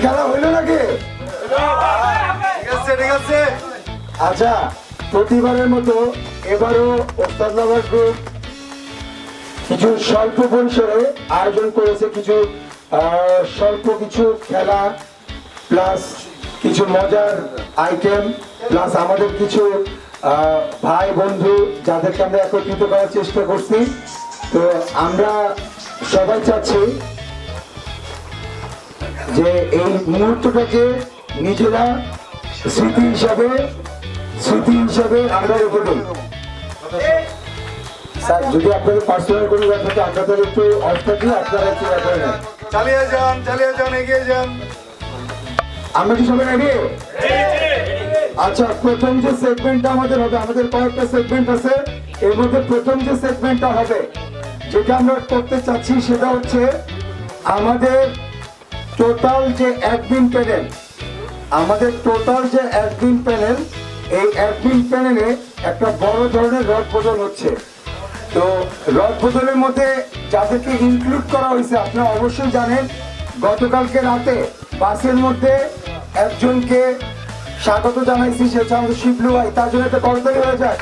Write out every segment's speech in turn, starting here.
খেলা হইল নাকি? আচ্ছা, প্রতিবারের মতো এবারও ওস্তাদ লাভার গ্রুপ কিছু স্বল্প পরিসরে আয়োজন করেছে, কিছু স্বল্প কিছু খেলা প্লাস কিছু মজার আইটেম প্লাস আমাদের কিছু ভাই বন্ধু যাদেরকে আমরা একত্রিত করার চেষ্টা করছি। তো আমরা সবাই চাচ্ছি যে এই মুহূর্তটাকে নিজেরা স্মৃতি হিসাবে আমরা রেখে দিই। স্যার, যদি আপনাদের পার্সোনাল কোনো ব্যাপার থাকে আপনাদের একটু অফ থাকি, আপনারা একটু ব্যাপারে নেন। চালিয়ে যান, এগিয়ে যান। আমরা কি সবাই রেডি? আচ্ছা, প্রথম যে সেগমেন্টটা আমাদের হবে, আমাদের কয়েকটা সেগমেন্ট আছে, এর মধ্যে প্রথম যে সেগমেন্টটা হবে যেটা আমরা করতে চাচ্ছি সেটা হচ্ছে আমাদের টোটাল যে অ্যাডমিন প্যানেল, এই অ্যাডমিন প্যানেলে একটা বড় ধরনের রদ বদল হচ্ছে। তো রদ বদলের মধ্যে যাদেরকে ইনক্লুড করা হয়েছে আপনারা অবশ্যই জানেন, গতকালকে রাতে বাসের মধ্যে একজনকে স্বাগত জানাইছি, সে হচ্ছে আমাদের শিবলু ভাই। তার জন্য একটা করতালি হয়ে যায়।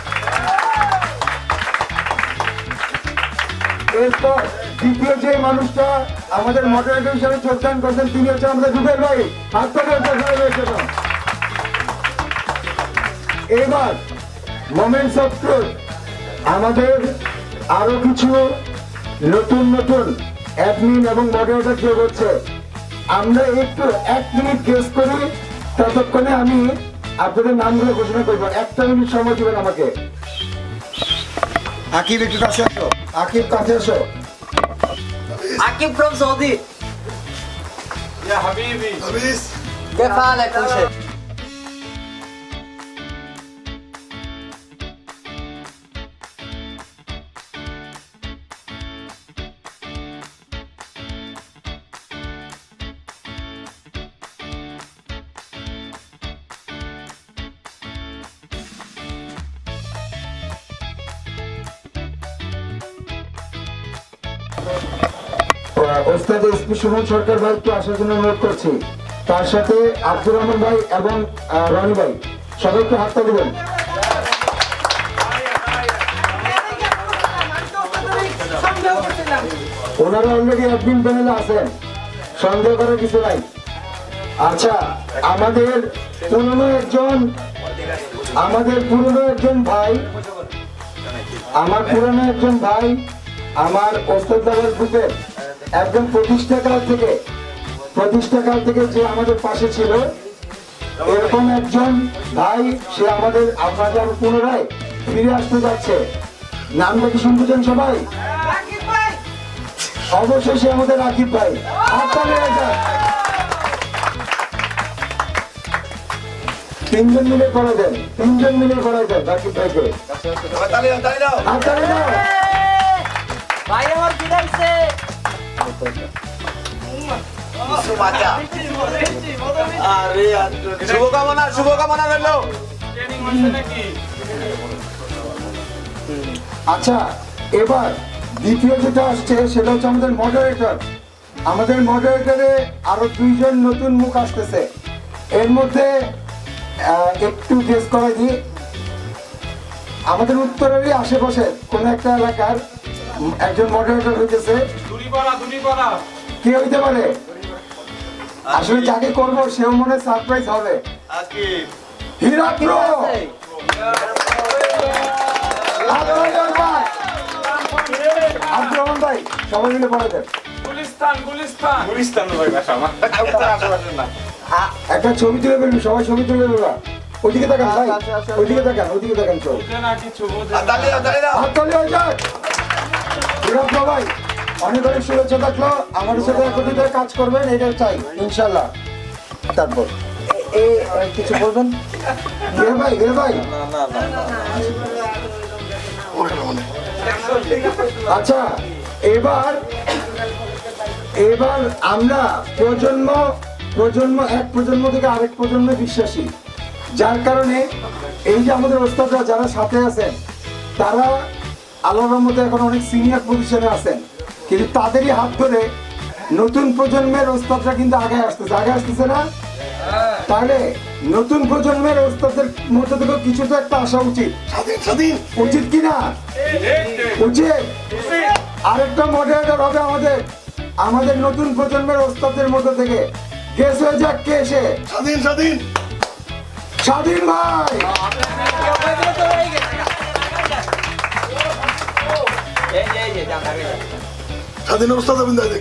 এরপর দ্বিতীয় যে মানুষটা আমাদের মডারেটর হিসেবে যোগদান করছেন তিনি হচ্ছে আমাদের রুবেল ভাই। এবার মোমেন্টস অফ ট্রুথ, আমাদের আরো কিছু নতুন অ্যাডমিন এবং মডারেটর যোগ হচ্ছে। আমরা একটু 1 মিনিট গেস করি, ততক্ষণে আমি আপনাদের নামগুলো ঘোষণা করবো। 1 মিনিট সময় দিবেন আমাকে। আকিব একটু কাছে আসো, আকিব কাছে আসো। عقيب from Saudi. يا حبيبي كيف حالك كل شيء؟ ওস্তাদ এসপি সুমন সরকার ভাইকে আসার জন্য অনুরোধ করছি, তার সাথে আব্দুর রহমান ভাই এবং রনি ভাই, সবাইকে হাতটা দিবেন। ওনারা অলরেডি অ্যাডমিন প্যানেলে আছেন, সন্দেহ করার কিছু নাই। আচ্ছা, আমাদের পুরনো একজন ভাই আমার ওস্তাদ লাভার গ্রুপের একদম প্রতিষ্ঠাকাল থেকে যে আমাদের পাশে ছিল, এরকম একজন ভাই, সে আমাদের আপনাদের পুনরায় ফিরে আসতে যাচ্ছে। নামটা কি শুনতে চান সবাই? অবশ্যই সে আমাদের আকিব ভাই। তিনজন মিলে করা দেন আকিব ভাইকে। ভাই আমার বিদাইছে। শুভকামনা রইল। আচ্ছা, এবার দ্বিতীয় যেটা আসছে সেটা হচ্ছে আমাদের মডারেটরে আরো 2 জন নতুন মুখ আসতেছে। এর মধ্যে একটু গেস করে দিই, আমাদের উত্তরেরই আশেপাশে কোন একটা এলাকার একজন মডারেটর হইতেছে। কে হইতে পারে? আসলে যাকে করবো সেও মনে সারপ্রাইজ হবে। হিরাপ্রো রহমান ভাই সবাই মিলে পড়ে দেন গুলিস্তান ভাই বাসা আমার উত্তর আশেপাশে না একটা ছবি তুলে ফেলবি, সবাই ছবি তুলে ফেলবা। ওইদিকে তাকান ভাই, ওইদিকে তাকান, ওইদিকে তাকান সব। হাততালি হয়ে যাক। বিরাট ভাই অনেক অনেক শুভেচ্ছা থাকলো, আমাদের সাথে একত্রিত হয়ে কাজ করবেন এটাই চাই ইনশাল্লাহ। তারপর কিছু বলবেন ভাই? ভাই আচ্ছা, এবার আমরা এক প্রজন্ম থেকে আরেক প্রজন্মে বিশ্বাসী, যার কারণে এই যে আমাদের ওস্তাদরা যারা সাথে আছেন তারা আল্লাহর রহমতে এখন অনেক সিনিয়র পজিশনে আছেন, কিন্তু তাদেরই হাত ধরে নতুন প্রজন্মের ওস্তাদরা কিন্তু আগে আসতেছে না? তাহলে নতুন প্রজন্মের ওস্তাদের মধ্যে থেকে কিছু তো একটা আসা উচিত, উচিত কিনা? উচিত। আরেকটা মডারেটর হবে আমাদের নতুন প্রজন্মের ওস্তাদের মধ্যে থেকে। গেস হয়ে যাক কে এসে? স্বাধীন ভাই। স্বাধীন অবস্থা যাবেন দাদা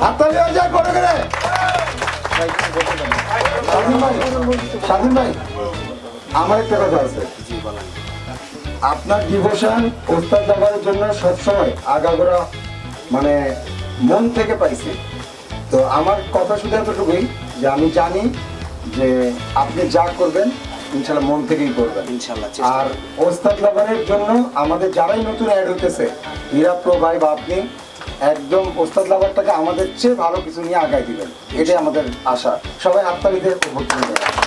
হাততালি হয়ে যাক বড় করে। স্বাধীন ভাই আমার একটা কথা আছে, আপনার ডিভোশন ওস্তাদ জাফরের জন্য সবসময় আগাগোড়া মানে মন থেকে পাইছি। তো আমার কথা শুধু এতটুকুই যে আমি জানি যে আপনি যা করবেন ইনশাল্লাহ মন থেকেই করবেন ইনশাল্লাহ। আর ওস্তাদ জাফরের জন্য আমাদের যারাই নতুন অ্যাড হইতেছে, হীরা প্রো ভাই বা আপনি একদম ওস্তাদ লাভারটাকে আমাদের চেয়ে ভালো কিছু নিয়ে আগায় দিবেন, এটাই আমাদের আশা। সবাই হাততালিতে ভর্তি হয়ে যাবে।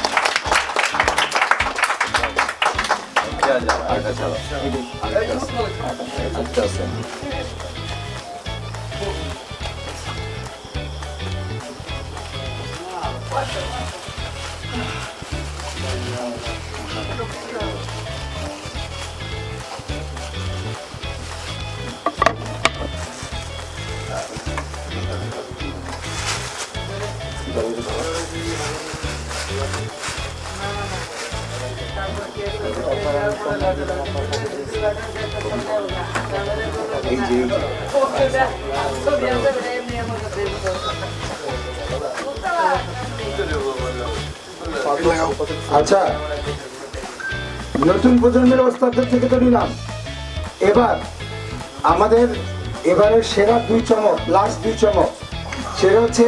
আচ্ছা, নতুন প্রজন্মের ওস্তাদদের থেকে তো নিলাম, এবার আমাদের এবারের সেরা দুই চমক, লাস্ট দুই চমক, সেটা হচ্ছে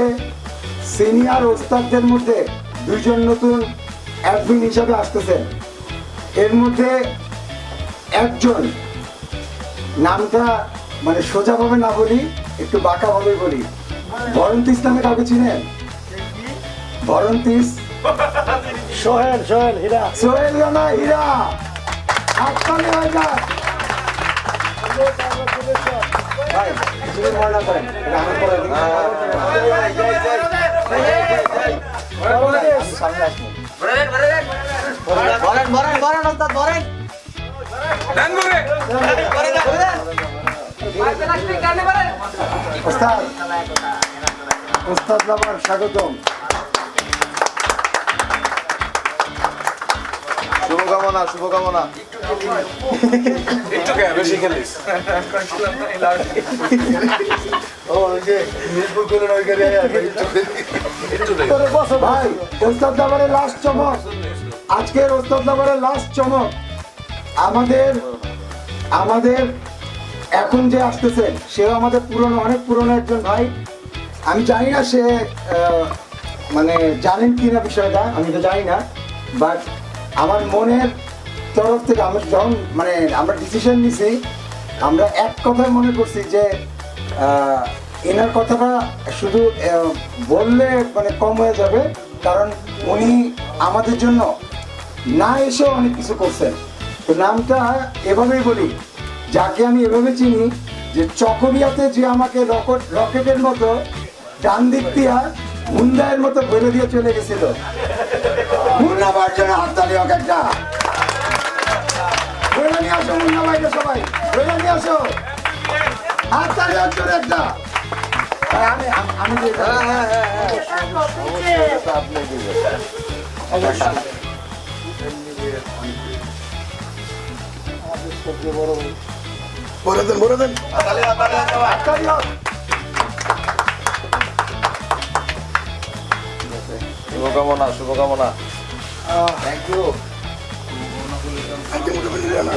সিনিয়র ওস্তাদদের মধ্যে দুইজন নতুন অ্যাডমিন হিসাবে আসতেছেন। এর মধ্যে একজন, নামটা মানে সোজাভাবে না বলি, একটু বাঁকাভাবে বলি, ভরন্তিস নামে কাউকে চিনেন? ভরন্তিস সোহেল রানা হীরা। হাততালি হয়ে যাক। ভাই কিছু মনে না করেন, এটা আমার পরে দিন। আমি সামনে আসবো। বলেন ওস্তাদ বলেন। ওস্তাদ লাভার স্বাগতম। শুভকামনা একটু বেশি খেলিস ভাই ওস্তাদ লাভারের লাস্ট চমক, আজকের ওস্তাদ লাভারের লাস্ট চমক আমাদের এখন যে আসতেছেন সেও আমাদের পুরনো, অনেক পুরনো একজন ভাই। আমি জানি না সে মানে জানেন কি না বিষয়টা, আমি তো জানি না, বাট আমার মনের তরফ থেকে আমরা যখন মানে আমরা ডিসিশন নিছি, আমরা এক কথায় মনে করছি যে এনার কথাটা শুধু বললে মানে কম হয়ে যাবে, কারণ উনি আমাদের জন্য না এসেও অনেক কিছু করছেন। তো নামটা এভাবেই বলি, যাকে আমি এভাবে চিনি যে চকরিয়াতে যে আমাকে রকেটের মতো ডান দিক দিয়া মুন্ডায়ের মতো বেলে দিয়ে চলে গেছিল, মুন্না ভাইয়ের জন্য হাততালি হোক একটা। বেলে নিয়ে আসো মুন্না ভাইকে, সবাই বেলে নিয়ে আসো, হাততালি হোক জোরে একটা। আমি বড় ভরে দেন ভরে দেন শুভকামনা শুভকামনা থ্যাংক ইউ। আজকে মোটামুটি জানা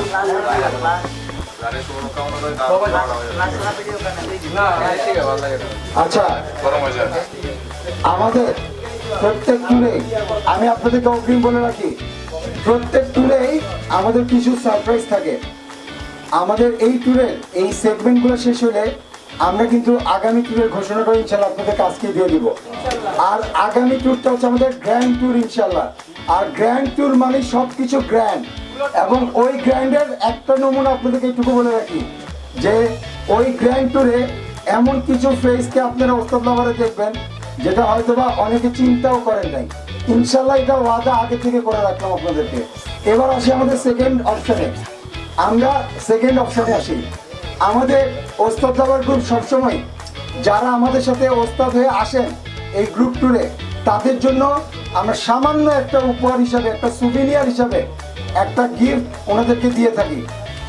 আচ্ছা, আমাদের প্রত্যেক টুরে আমি আপনাদেরকে অগ্রিম বলে রাখি, প্রত্যেক টুরেই আমাদের কিছু সারপ্রাইজ থাকে। আমাদের এই ট্যুরের এই সেগমেন্টগুলো শেষ হলে আমরা কিন্তু আগামী ট্যুরের ঘোষণা করে ইনশাল্লাহ আপনাদের কাজকে দিয়ে দিব। আর আগামী ট্যুরটা হচ্ছে আমাদের গ্র্যান্ড ট্যুর ইনশাল্লাহ। আর গ্র্যান্ড ট্যুর মানে সব কিছু গ্র্যান্ড, এবং ওই গ্র্যান্ডের একটা নমুনা আপনাদেরকে একটুকু বলে রাখি যে ওই গ্র্যান্ড ট্যুরে এমন কিছু ফেসকে আপনারা ওস্তাদ লাভারে দেখবেন যেটা হয়তোবা অনেকে চিন্তাও করেন নাই। ইনশাল্লাহ এটা ওয়াদা আগে থেকে করে রাখলাম আপনাদেরকে। এবার আসি আমাদের সেকেন্ড অপশনে। আমরা সেকেন্ড অপশনে আসি। আমাদের ওস্তাদ লাভার গ্রুপ সবসময় যারা আমাদের সাথে ওস্তাদ হয়ে আসেন এই গ্রুপ ট্যুরে, তাদের জন্য আমরা সামান্য একটা উপহার হিসাবে, একটা সুভিনিয়ার হিসাবে একটা গিফট ওনাদেরকে দিয়ে থাকি।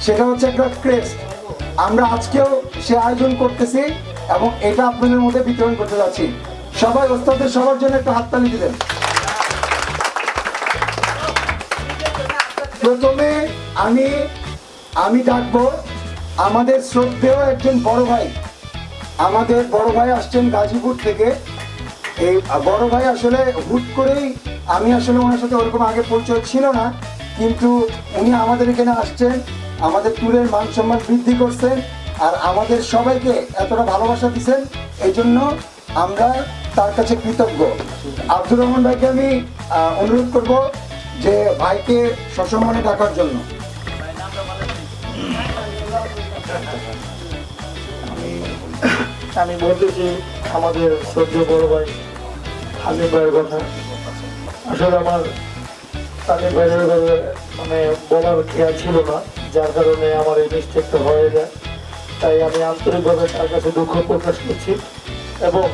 সেটা হচ্ছে একটা ক্রেস্ট। আমরা আজকেও সে আয়োজন করতেছি এবং এটা আপনাদের মধ্যে বিতরণ করতে যাচ্ছি। সবাই ওস্তাদের সবার জন্য একটা হাততালি দিবেন। প্রথমে আমি ডাকবো আমাদের শ্রদ্ধেয় একজন বড় ভাই। আমাদের বড় ভাই আসছেন গাজীপুর থেকে। এই বড় ভাই আসলে হুট করেই, আমি আসলে ওনার সাথে ওরকম আগে পরিচয় ছিল না, কিন্তু উনি আমাদের এখানে আসছেন, আমাদের ট্যুরের মান সম্মান বৃদ্ধি করছেন আর আমাদের সবাইকে এতটা ভালোবাসা দিচ্ছেন, এই জন্য আমরা তার কাছে কৃতজ্ঞ। আব্দুর রহমান ভাইকে আমি অনুরোধ করব যে ভাইকে সসম্মানে ডাকার জন্য। আমি বলতেছি আমাদের শ্রদ্ধেয় বড় ভাই হালিম ভাইয়ের কথা। আসলে আমার তালিম ভাইয়ের ব্যাপারে মানে বলার খেয়াল ছিল না, যার কারণে আমার এই মিস্টেকটা হয়ে যায়। তাই আমি আন্তরিকভাবে তার কাছে দুঃখ প্রকাশ করছি এবং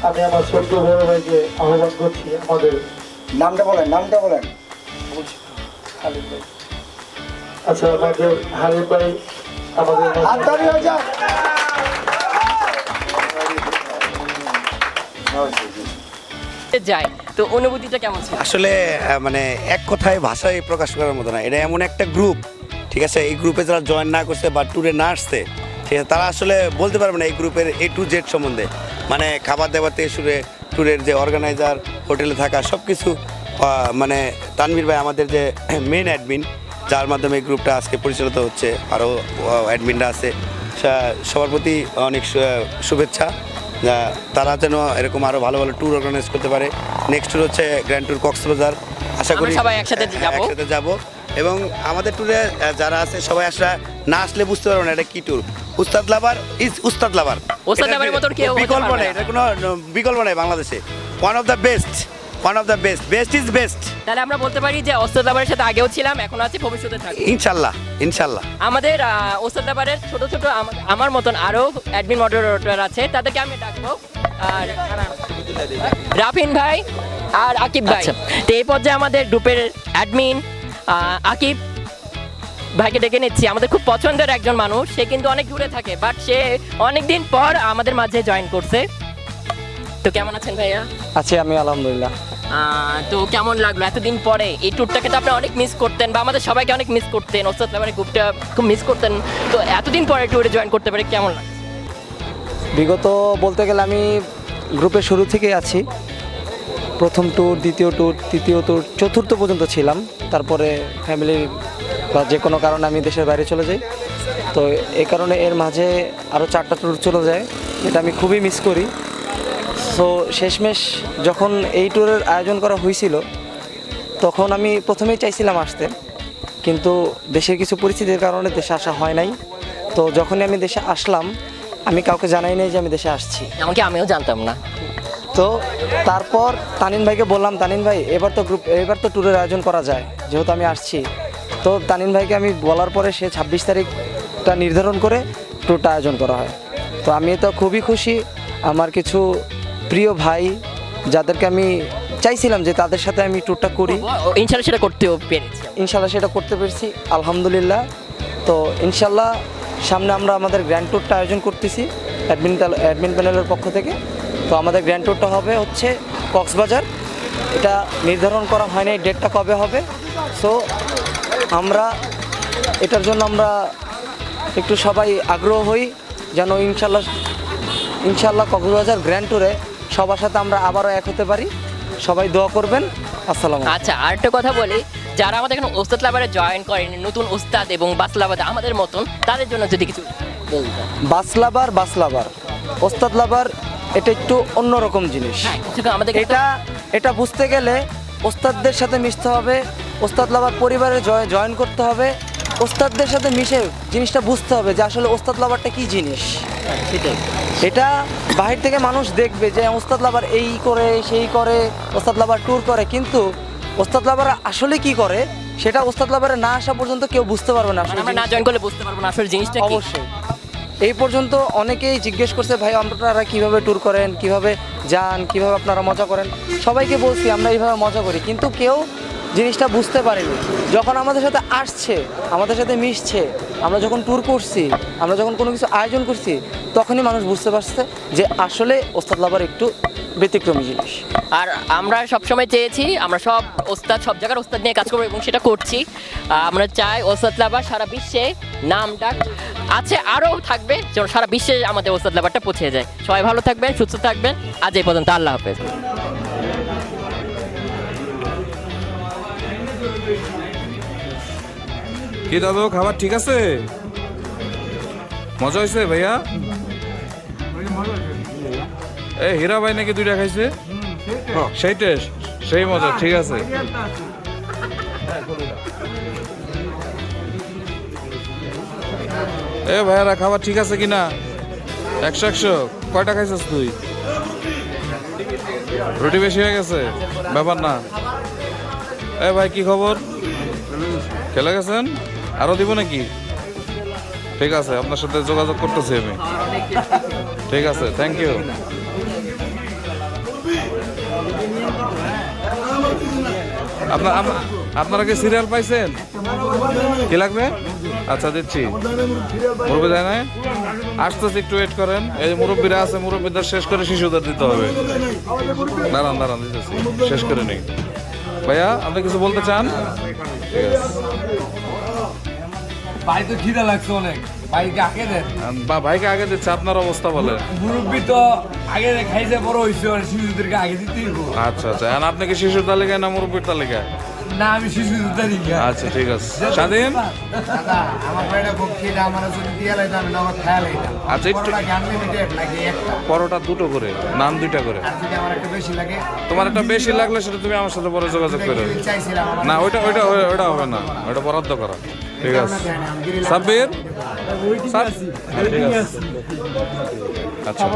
আমি আমার শ্রদ্ধেয় বড় ভাইকে আহ্বান করছি আমাদের নামটা বলেন। হালিম ভাই। আচ্ছা, আমাদের হালিম ভাই আমাদের হাততালি হয়ে যাক। যায়, তো অনুভূতিটা কেমন ছিল? আসলে মানে এক কথায় ভাষায় প্রকাশ করার মতো না। এটা এমন একটা গ্রুপ, ঠিক আছে, এই গ্রুপে যারা জয়েন না করছে বা ট্যুরে না আসছে, ঠিক আছে, তারা আসলে বলতে পারবে না এই গ্রুপের A to Z সম্বন্ধে। মানে খাবার দাবার থেকে শুরু ট্যুরের যে অর্গানাইজার, হোটেলে থাকা সব কিছু, মানে তানভীর ভাই আমাদের যে মেন অ্যাডমিন, যার মাধ্যমে এই গ্রুপটা আজকে পরিচালিত হচ্ছে, আরও অ্যাডমিনরা আছে, সবার প্রতি অনেক শুভেচ্ছা। তারা যেন এরকম আরও ভালো ভালো ট্যুর অর্গানাইজ করতে পারে। নেক্সট ট্যুর হচ্ছে গ্র্যান্ড ট্যুর কক্সবাজার, আশা করি আমরা সবাই একসাথে যাব। এবং আমাদের ট্যুরে যারা আছে সবাই আসলে না আসলে বুঝতে পারবো না এটা কি ট্যুর। উস্তাদ লাভার ইজ উস্তাদ লাভার, ওস্তাদ লাভারের মতন কেউ হতে বিকল্প পারবে নেই, না। এটা কোনো বিকল্প নেই বাংলাদেশে। One of the best, best is best. তাহলে আমরা বলতে পারি যে ওস্তাদ লাভারের সাথে আগেও ছিলাম, এখন আছে, ভবিষ্যতে থাকবে ইনশাল্লাহ ইনশাল্লাহ। আমাদের ওস্তাদ লাভারের ছোট ছোট আমার মতন আরো অ্যাডমিন মডারেটর আছে, তাদেরকে আমি ডাকবো। আর রাফিন ভাই আর আকিব ভাই। তো এই পর্যায়ে আমাদের গ্রুপের অ্যাডমিন আকিব ভাইকে ডেকে নিচ্ছি। আমাদের খুব পছন্দের একজন মানুষ, সে কিন্তু অনেক দূরে থাকে, বাট সে অনেকদিন পর আমাদের মাঝে জয়েন করছে। তো কেমন আছেন ভাইয়া? আছি আমি, আলহামদুলিল্লাহ। তো কেমন লাগলো এতদিন পরে? এই ট্যুরটাকে তো আপনি অনেক মিস করতেন, বা আমাদের সবাইকে অনেক মিস করতেন, ওস্তাদ লাভারের গ্রুপটা খুব মিস করতেন। তো এতদিন পরে ট্যুরে জয়েন করতে পারে কেমন লাগে? বিগত বলতে গেলে আমি গ্রুপের শুরু থেকেই আছি। প্রথম ট্যুর, দ্বিতীয় ট্যুর, তৃতীয় ট্যুর, চতুর্থ পর্যন্ত ছিলাম। তারপরে ফ্যামিলির বা যে কোনো কারণে আমি দেশের বাইরে চলে যাই। তো এই কারণে এর মাঝে আরও 4টা ট্যুর চলে যায়, যেটা আমি খুবই মিস করি। সো শেষমেশ যখন এই ট্যুরের আয়োজন করা হয়েছিল, তখন আমি প্রথমেই চাইছিলাম আসতে, কিন্তু দেশের কিছু পরিস্থিতির কারণে দেশে আসা হয় নাই। তো যখনই আমি দেশে আসলাম, আমি কাউকে জানাই নাই যে আমি দেশে আসছি। এমনকি আমিও জানতাম না। তো তারপর তানিন ভাইকে বললাম, তানিন ভাই এবার তো ট্যুরের আয়োজন করা যায়, যেহেতু আমি আসছি। তো তানিন ভাইকে আমি বলার পরে সে 26 তারিখটা নির্ধারণ করে ট্যুরটা আয়োজন করা হয়। তো আমি তো খুবই খুশি। আমার কিছু প্রিয় ভাই, যাদেরকে আমি চাইছিলাম যে তাদের সাথে আমি ট্যুরটা করি, ইনশাল্লাহ সেটা করতেও পেরেছি। ইনশাল্লাহ সেটা করতে পেরেছি, আলহামদুলিল্লাহ। তো ইনশাল্লাহ সামনে আমরা আমাদের গ্র্যান্ড ট্যুরটা আয়োজন করতেছি অ্যাডমিন প্যানেলের পক্ষ থেকে। তো আমাদের গ্র্যান্ড ট্যুরটা হবে হচ্ছে কক্সবাজার। এটা নির্ধারণ করা হয়নি ডেটটা কবে হবে। সো আমরা এটার জন্য আমরা একটু সবাই আগ্রহ হই যেন ইনশাল্লাহ কক্সবাজার গ্র্যান্ড ট্যুরে সবার সাথে আমরা আবারও এক হতে পারি। সবাই দোয়া করবেন। আসসালামু আলাইকুম। আচ্ছা, আরেকটা কথা বলি, যারা আমাদের এখানে ওস্তাদ লাভারে জয়েন করেন, নতুন ওস্তাদ এবং বাস লাভার আমাদের মতন, তাদের জন্য যদি কিছু বলতেন। বাস লাভার ওস্তাদ লাভার এটা একটু অন্যরকম জিনিস। হ্যাঁ, কিছু আমাদের এটা বুঝতে গেলে ওস্তাদদের সাথে মিশতে হবে, ওস্তাদ লাভার পরিবারে জয়েন করতে হবে, ওস্তাদদের সাথে মিশে জিনিসটা বুঝতে হবে যে আসলে ওস্তাদ লাভারটা কী জিনিস। সেটাই। এটা বাহির থেকে মানুষ দেখবে যে ওস্তাদ লাভার এই করে সেই করে, ওস্তাদ লাভার ট্যুর করে, কিন্তু ওস্তাদ লাভার আসলে কি করে সেটা ওস্তাদ লাভারে না আসা পর্যন্ত কেউ বুঝতে পারবে না। আমরা না জয়েন করলে বুঝতে পারবো না আসলে জিনিসটা কি। অবশ্যই এই পর্যন্ত অনেকেই জিজ্ঞেস করছে, ভাই আপনারা কিভাবে ট্যুর করেন, কিভাবে যান, কিভাবে আপনারা মজা করেন। সবাইকে বলছি আমরা এইভাবে মজা করি, কিন্তু কেউ জিনিসটা বুঝতে পারেনি। যখন আমাদের সাথে আসছে, আমাদের সাথে মিশছে, আমরা যখন ট্যুর করছি, আমরা যখন কোনো কিছু আয়োজন করছি, তখনই মানুষ বুঝতে পারছে যে আসলে ওস্তাদ লাভার একটু ব্যতিক্রমী জিনিস। আর আমরা সবসময় চেয়েছি আমরা সব জায়গার ওস্তাদ নিয়ে কাজ করবো এবং সেটা করছি। আমরা চাই ওস্তাদ লাভার সারা বিশ্বে নাম ডাক আছে, আরও থাকবে, যেন সারা বিশ্বে আমাদের ওস্তাদ লাভারটা পৌঁছে যায়। সবাই ভালো থাকবেন, সুস্থ থাকবেন। আজ এই পর্যন্ত, আল্লাহ হাফেজ। কি দাদু, খাবার ঠিক আছে? মজা হয়েছে ভাইয়া? এই হীরা ভাই নাকি 2টা খাইছে? সেই টেস্ট, সেই মজা, ঠিক আছে। এ ভাইয়ারা, খাবার ঠিক আছে কিনা? 100 কয়টা খাইছিস তুই? রুটি বেশি হয়ে গেছে? ব্যাপার না। এ ভাই, কি খবর? খেলে গেছেন? আরো দিব নাকি? ঠিক আছে, আপনার সাথে যোগাযোগ করতেছি আমি। ঠিক আছে, থ্যাংক ইউ। আপনারা কি সিরিয়াল পাইছেন? কি লাগবে? আচ্ছা, দিচ্ছি। মুরব্বী যায় না? আসতেছি, একটু ওয়েট করেন। এই যে মুরব্বীরা আছে, মুরব্বীদের শেষ করে শিশুদের দিতে হবে। দাঁড়ান, দিতেছি, শেষ করে নেই। ভাইয়া, আপনি কিছু বলতে চান? ঠিক আছে। ভাই তো খিদা লাগছে অনেক, ভাইকে আগে দেন। ভাইকে আগে দিচ্ছে, আপনার অবস্থা বলে। মুরব্বী তো আগে খাইছে বড় হয়েছে, শিশুদেরকে আগে দিতেই হবে। আচ্ছা, এখন আপনি কি শিশুর তালিকায় না মুরব্বীর তালিকায়? না, আমি শিশুদের তালিকা। আচ্ছা, ঠিক আছে। স্বাধীন? দাদা, আমার পেটে খুব খিদা, আমার যদি দিয়ে লাইতাম আমি নগদ খেয়াল হইতাম। আচ্ছা, একটু আনলিমিটেড নাকি একটা? পরোটা 2টো করে, নান 2টা করে। আর যদি আমার একটু বেশি লাগে? তোমার একটা বেশি লাগলে সেটা তুমি আমার সাথে পরে যোগাযোগ করো। চাইছিলাম আমার না, ওইটা হবে না, ওইটা বরাদ্দ করা। ঠিক আছে। সাব্বির? ঠিক আছে। আচ্ছা,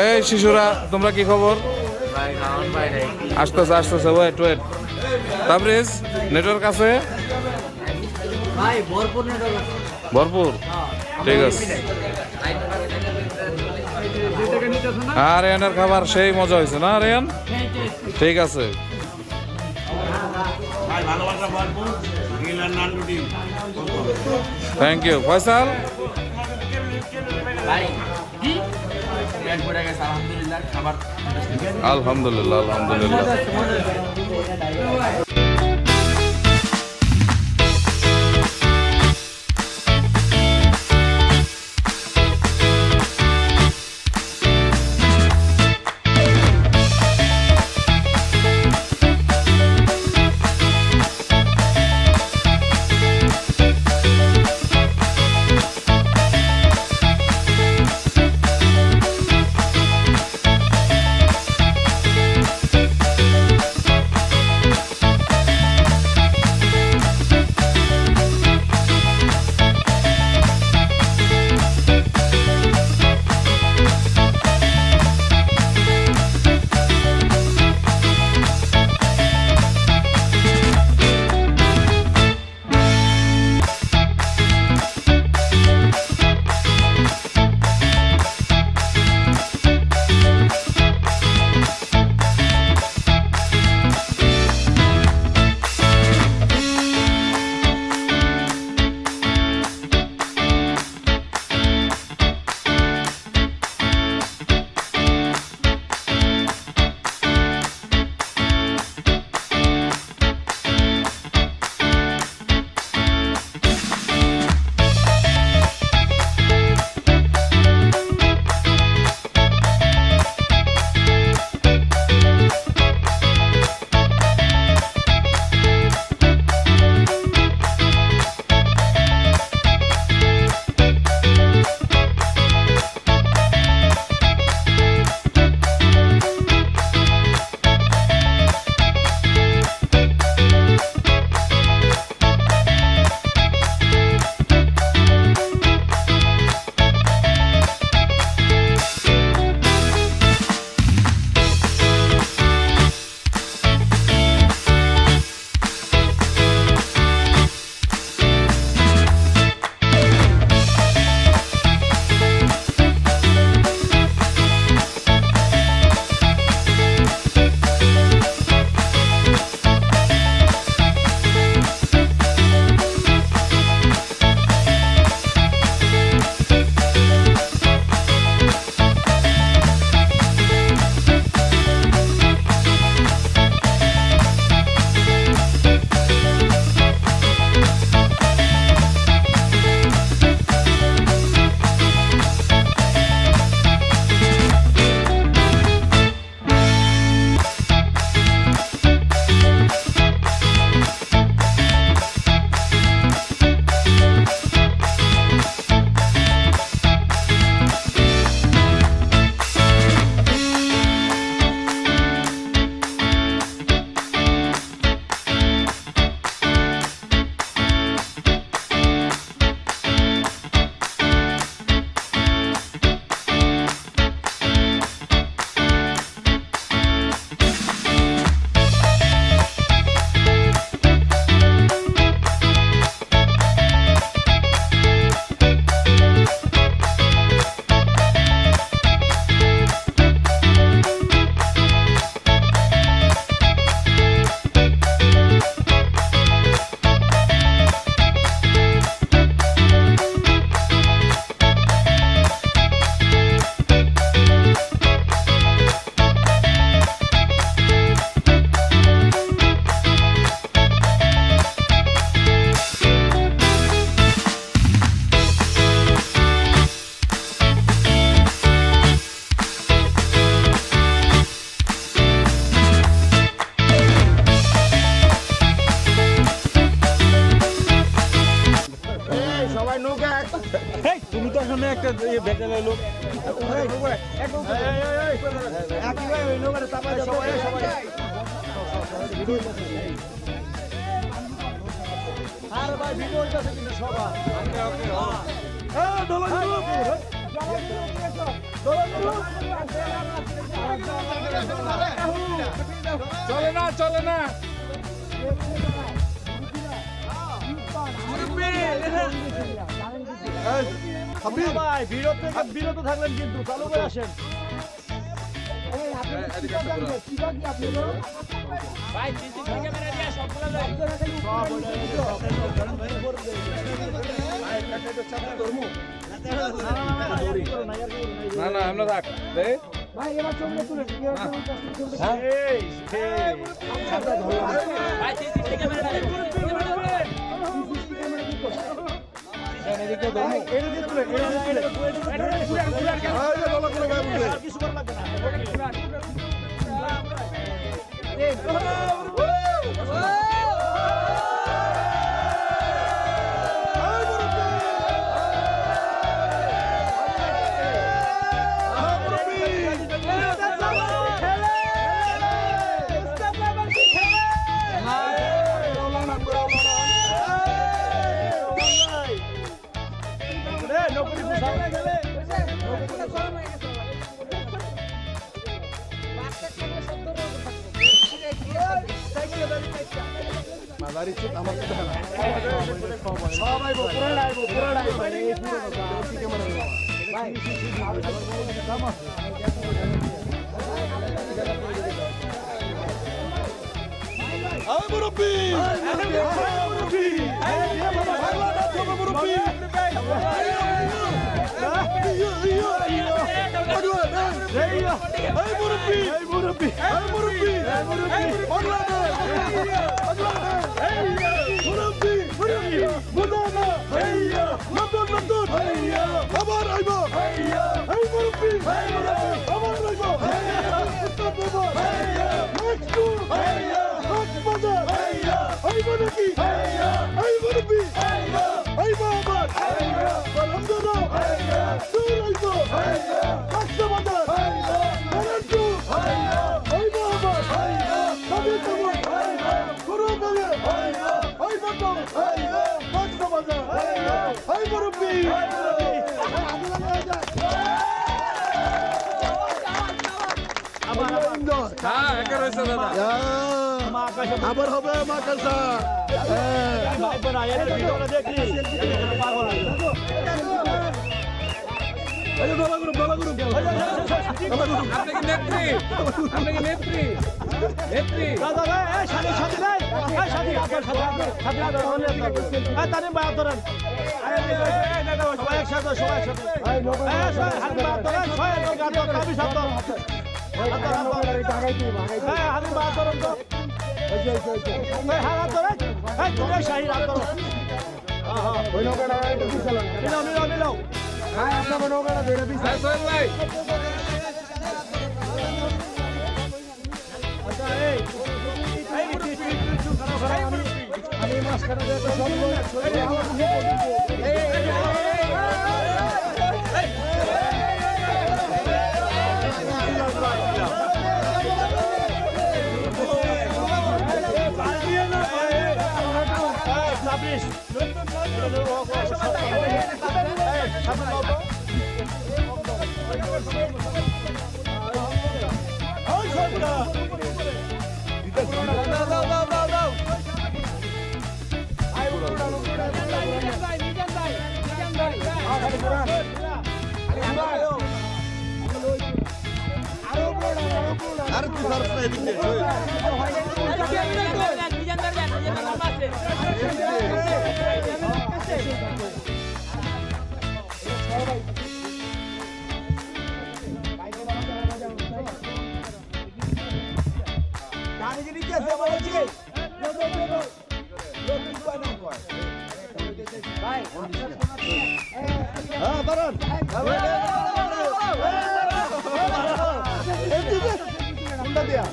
এই শিশুরা, তোমরা কি খবর? আসতেছে, ওয়েট। তাবরিজ, নেটওয়ার্ক আছে? ভরপুর? ঠিক আছে। আর রেয়ানের খাবার সেই মজা হয়েছে না রেয়ান? ঠিক আছে। Thank you. ফয়সাল? আলহামদুলিল্লাহ। সবাই নৌকা তুমি তো এখানে একটা বেটালে লোক চলে না ভাই বিরত থাকলেন কিন্তু চালু করে আসেন না না আমরা রাখ রে হ্যাঁ একা রয়েছে দাদা আবার হবে মা কালসা আপনি কি নেত্রী নেত্রী সোহেল ভাই আর তুই পারছ না এদিকে হ্যাঁ বারণ কোনটা দিয়া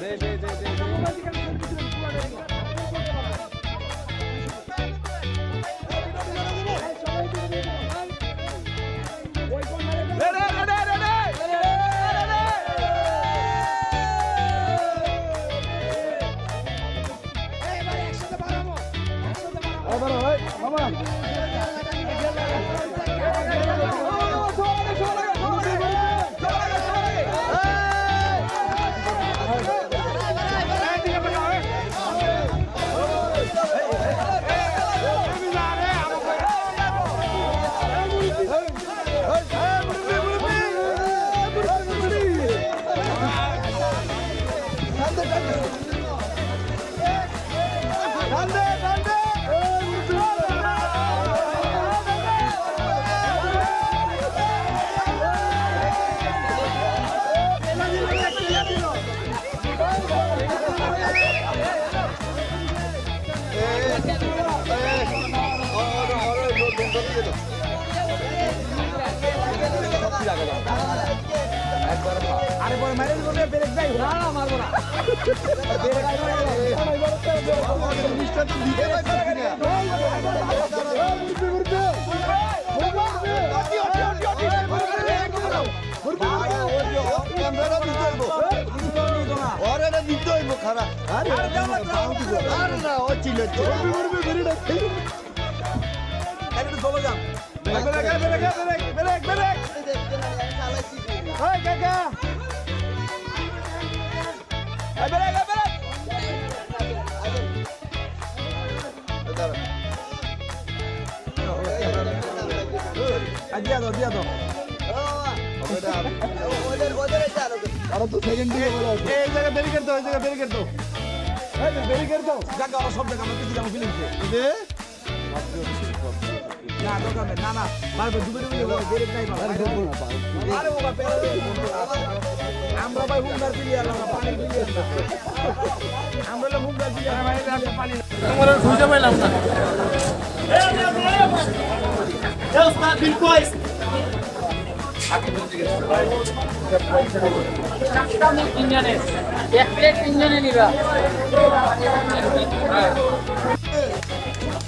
এক প্লেট তিনজনে নিবা।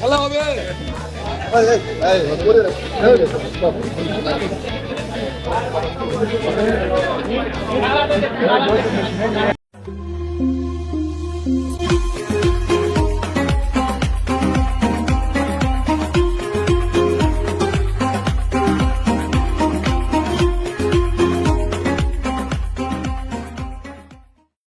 খেলা হবে